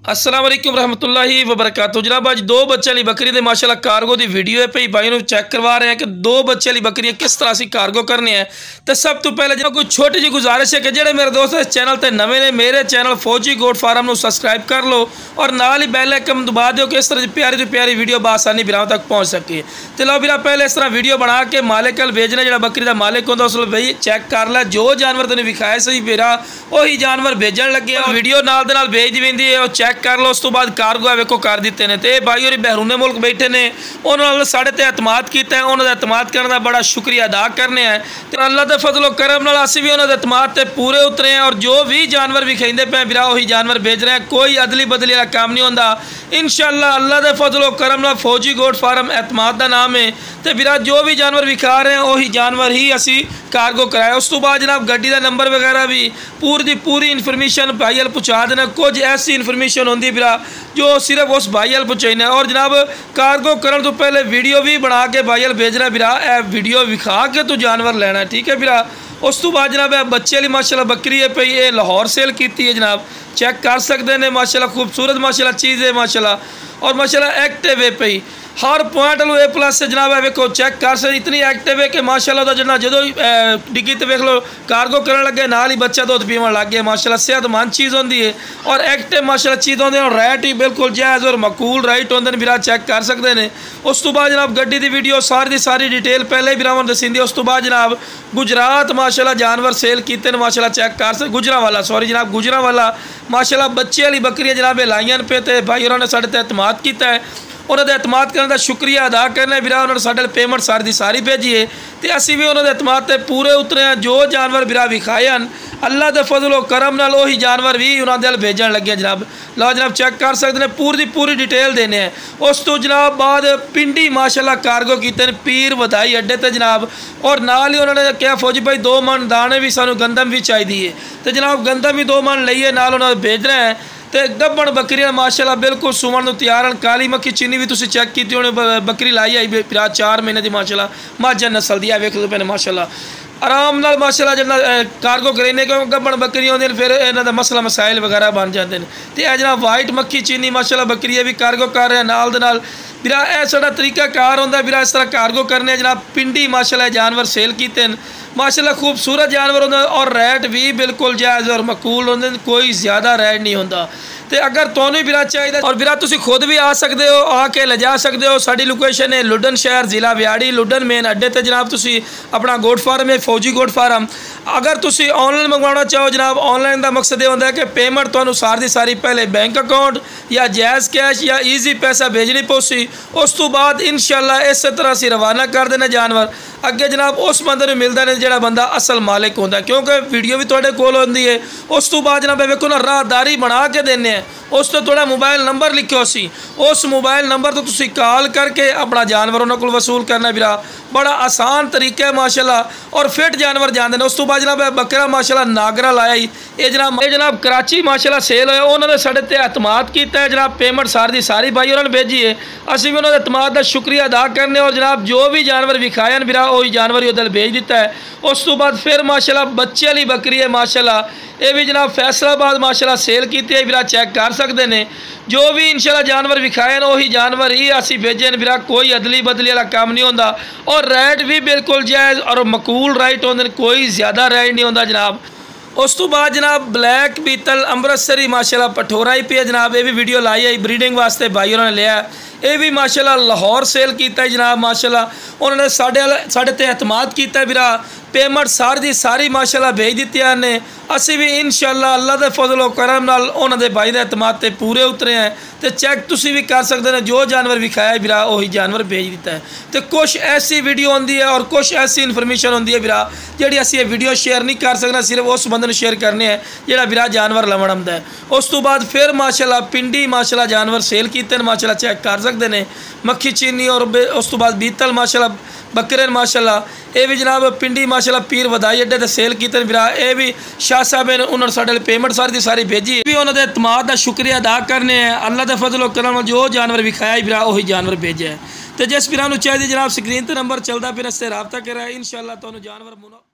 अस्सलाम वालेकुम रहमतुल्लाहि वबरकातुहू। जनाब अज दो बच्चे वाली बकरी दे माशाल्लाह कार्गो की वीडियो है पई भाई चेक करवा रहे हैं कि दो बच्चे वाली बकरियां किस तरह से कार्गो करने हैं। तो सब तो पहले जो कोई छोटी जी गुजारिश है कि जेडे मेरे दोस्त इस चैनल पर नवे ने मेरे चैनल फौजी गोट फार्म को सबसक्राइब कर लो और नाल ही बैल आइकन दबा दो कि इस तरह की प्यारी तो प्यारी वीडियो बासानी बिराओं तक पहुँच सके। तो लो बिरा पहले इस तरह वीडियो बना के मालिक कल भेजना जो बकरी का मालिक होता उस भाई चेक कर लै जो जानवर तेन विखाए सही बिरा वही जानवर भेजन लगे वीडियो नाल दे नाल भेज दी वेंदी है चेक कर लो। उस तो बाद कार्गो है वेखो कर दिते हैं। तो भाई और बहरूने मुल्क बैठे ने उन्होंने साढ़े ते एतमाद किया है, उन्होंने एतमाद करने का बड़ा शुक्रिया अदा करने हैं। तो अल्लाह के फजलो करम नाल असीं भी उन्होंने एतमाद से पूरे उतरे हैं और जो भी जानवर विखाइंदे पे बिरा वही जानवर भेज रहे हैं। कोई अदली बदली वाला काम नहीं होता इंशाअल्लाह। अल्लाह के फजलो करम नाल फौजी गोट फार्म एतमाद का नाम है। तो बिरा जो भी जानवर विखा रहे हैं वही जानवर ही असी कार्गो कराया। उस तो बाद जनाब गड्डी का नंबर वगैरह भी पूरी दी पूरी इन्फॉर्मेशन भाई अल पहुँचा देना। कुछ ऐसी इन्फॉर्मेशन होती बिरा जो सिर्फ उस भाई अल पहुँचाईना और जनाब कार्गो करने तो पहले वीडियो भी बना के भाई अल भेजना बिरा ए वीडियो विखा के तो जानवर लेना ठीक है बिरा। उस तो बाद जनाब बच्चे वाली माशाल्लाह बकरी है पई ये लाहौर सेल की है जनाब चेक कर सकते हैं। माशाल्लाह खूबसूरत माशाल्लाह चीज़ है माशाल्लाह और माशाल्लाह एक्टिव है पई हर पॉइंट लो ए प्लस से जनाब है वेखो चेक कर सकते इतनी एक्टिव है कि माशाल्लाह जना जो डिग्गी तो वेख लो कार्गो करने लगे नाल ही बच्चा दुध पीवन लग गया। माशाल्लाह सेहतमंद चीज़ होती है और एक्टिव माशाल्लाह चीज़ होती है और राइट ही बिल्कुल जायज़ और मकूल राइट होंगे बिरा चेक कर सकते हैं। उस तो बाद जनाब गड्डी की वीडियो सारी डिटेल पहले ही बिरावन दसी दी। उस तो बाद जनाब गुजरात माशाल्लाह जानवर सेल किए माशाल्लाह चेक कर सकते गुजरांवाला सॉरी जनाब गुजरांवाला माशाल्लाह बच्चे वाली बकरियां जनाब लाइया पे तो भाई उन्होंने साढ़े ते एतमाद किया है। उन्होंने एतमाद करने का शुक्रिया अदा करना बिरा उन्होंने साढ़े पेमेंट सारी की सारी भेजी है। तो असी भी उन्होंने एतमाद से पूरे उतरे हैं। जो जानवर बिरा विखाए हैं अल्लाह के फजलो करम नाल वही जानवर भी उन्होंने भेजन लगे जनाब। लो जनाब चेक कर सकते हैं पूरी पूरी डिटेल देने हैं। उस तो जनाब बाद पिंडी माशाल्लाह कार्गो किए पीर वधाई अड्डे ते जनाब और नाल ही उन्होंने कहा फौजी भाई 2 मन दाने भी सानू गंदम भी चाहिए। तो जनाब गंदम भी 2 मन लईए नाल उन्होंने भेज रहे हैं। तो गब्बन बकरियां माशाल्लाह बिल्कुल सुमन को तैयार हैं। काली मक्खी चीनी भी तुम चेक की होनी बकरी लाई आई बिरा 4 महीने की माशाल्लाह माझा नस्ल दी है वेख लो पैने माशाल्लाह आराम नाल माशाल्लाह जना कार्गो करेने क्योंकि गब्बन बकरियां होंदियां फिर इन्हां दा मसला मसाइल वगैरह बन जाते हैं। तो यह जना वाइट मक्खी चीनी माशाल्लाह बकरियां भी कार्गो कर रहे हैं नाल दे नाल बिरा यह साडा तरीकाकार होंदा बिरा इस तरह कार्गो करने जनाब पिंडी माशाल्लाह जानवर सेल किए माशाल्लाह खूबसूरत जानवर होंगे और रेट भी बिल्कुल जायज़ और मकूल होंगे कोई ज़्यादा रेट नहीं होंदा। तो अगर तुहानू बिरा चाहिए और बिरा तुसी खुद भी आ सकते हो आके ले जा सकते हो। साडी लोकेशन है लुडन शहर जिला ब्याड़ी लुडन मेन अड्डे ते जनाब तुसी अपना गोट फार्म है फौजी गोट फार्म। अगर तुसी ऑनलाइन मंगवाना चाहो जनाब ऑनलाइन का मकसद ये होंदा है कि पेमेंट तुहानू सारी पहले बैंक अकाउंट या जायज़ कैश या ईजी पैसा भेजनी पौसी। उस तो बाद इंशाल्लाह इस तरह से रवाना कर देना जानवर अगे जनाब उस बंदे को मिलता है जो बंदा असल मालिक होंदा क्योंकि वीडियो भी थोड़े कोल होंदी है। उस तो बाद जनाब वेखो ना राहदारी बना के देने हैं। उस तो थोड़ा मोबाइल नंबर लिखो सी उस मोबाइल नंबर तो तुसी कॉल करके अपना जानवर उन्होंने को वसूल करना बिरा बड़ा आसान तरीका है माशाल्लाह और फिट जानवर जाते हैं। उस तो बाद जनाब बकरा माशाल्लाह नागरा लाया ही ये जनाब कराची माशाल्लाह सेल होया उन्होंने साढ़े ते एतमाद किया है जनाब पेमेंट सारी भाई उन्होंने भेजी है। असी भी उन्होंने एतमाद का शुक्रिया अदा करने और जनाब जो भी जानवर विखाए हैं बिरा वही जानवर ही उधर भेज दिता है। उस तो बाद फिर माशाल्लाह बच्चे वाली बकरी है माशाल्लाह ये भी जनाब फैसलाबाद माशाल्लाह सेल की है बिरा चेक कर सकते हैं। जो भी इंशाल्लाह जानवर विखाए वही जानवर ही असी भेजे बिरा कोई अदली बदली वाला काम नहीं होता और रेट भी बिल्कुल जायज़ और मकूल राइट होंगे कोई ज़्यादा रेट नहीं होता जनाब। उस तो बाद जनाब ब्लैक बीतल अमृतसरी माशाल्लाह पठोरा ही पे जनाब ये भी वीडियो लाई आई ब्रीडिंग वास्ते भाई उन्होंने लिया ये भी माशाल्लाह लाहौर सेल किया जनाब माशाल्लाह उन्होंने साढ़े ते एतमाद किया बिरा पेमेंट सारी माशाल्लाह भेज दी ने। असी भी इंशाल्लाह अल्लाह के फजलो करम नाल उन्होंने भाई के एतमाद से पूरे उतरे हैं। तो चेक तुसी भी कर सकते हैं जो जानवर विखाया बिरा वही जानवर भेज दिता है। तो कुछ ऐसी वीडियो होंगी है और कुछ ऐसी इन्फॉर्मेशन होंगी है बिरा जी असी ये वीडियो शेयर नहीं कर सकना सिर्फ उस बंदे ने शेयर करने हैं जोड़ा बिरा जानवर लवण आंदा है। उस तो बाद फिर माशाल्लाह पिंडी माशाल्लाह जानवर सेल किए माशाल्लाह चेक कर सकते हैं मक्खी चीनी और उस तो बाद बीतल माशाल्लाह बकरे माशाल्लाह ये भी जनाब पिंडी माशाल्लाह पीर वधाई अड्डे ते सेल किए बिरा ये भी शाह साहब ने उन्होंने साढ़े पेमेंट सारी भेजी भी उन्होंने एतमाद का शुक्रिया अदा करने हैं। अल्लाह के फजलो करम जो जानवर विखाया बिरा वही जानवर भेजे है। तो जिस बिरा चाहिए जनाब स्क्रीन पर नंबर चलता फिर इससे रबता करा इंशाल्लाह तो जानवर